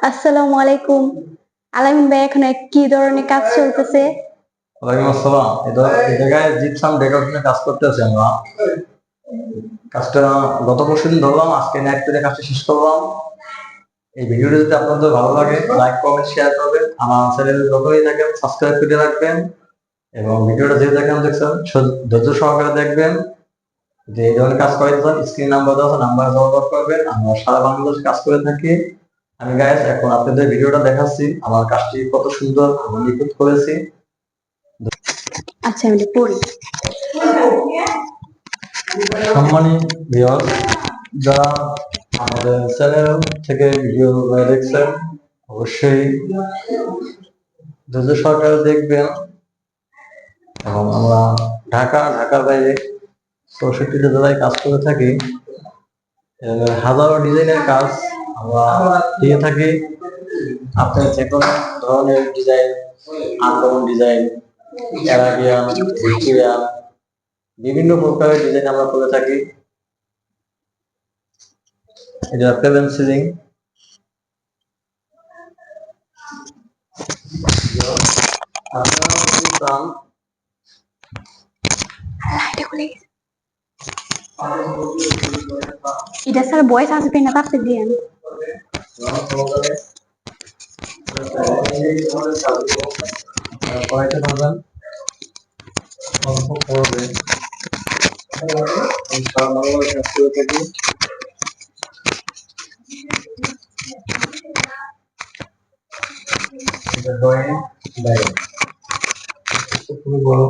আসসালামু আলাইকুম। আলামিন ভাই, এখন কি ধরনের কাজ চলতেছে? ওয়ালাইকুম আসসালাম। এই জায়গায় জিপসাম ডেকোরেশনের কাজ করতেছি আমরা। কাজটা গত পরশুদিন ধরলাম, আজকে নাইট করে কাজটা শেষ করলাম। এই ভিডিওটা যদি আপনাদের ভালো লাগে, লাইক কমেন্ট শেয়ার করবেন, আমার চ্যানেলে যতই থাকেন সাবস্ক্রাইব করে রাখবেন এবং ভিডিওটা যে দেখেন দেখছেন ধৈর্য সহকারে দেখবেন। যে এই ধরনের কাজ করাইতে চান, স্ক্রিন নাম্বার দেওয়া আছে, নাম্বার যোগাযোগ করবেন। আমরা সারা বাংলাদেশে কাজ করে থাকি। আমি গাইস এখন আপনাদের ভিডিওটা দেখাচ্ছি, আমার কাজটি কত সুন্দর এবং নিখুঁত করেছি। আচ্ছা, আমি পড়ি। সম্মানিত ভিউয়ার্স, যারা আমাদের চ্যানেল থেকে ভিডিও দেখছেন, অবশ্যই ধৈর্য সহকারে দেখবেন। এবং আমরা ঢাকার বাইরে 64টা জেলায় কাজ করে থাকি। হাজারো ডিজাইনের কাজ আমরা দিয়ে থাকি। আপনি যে কোনো ধরনের design, uncommon design, Arabian, Victorian, বিভিন্ন প্রকারের ডিজাইন আমরা করে থাকি। এটা পেভেন সিলিং। আপনারা যদি চান এটা স্যার বয়স আসবে না, তাতে দিয়েন। কয়েকটা ধরবেন, অল্প করবে সারা বাংলাদেশে কাজ করে থাকি। এটা ড্রয়িং ডায়রি খুবই বড়।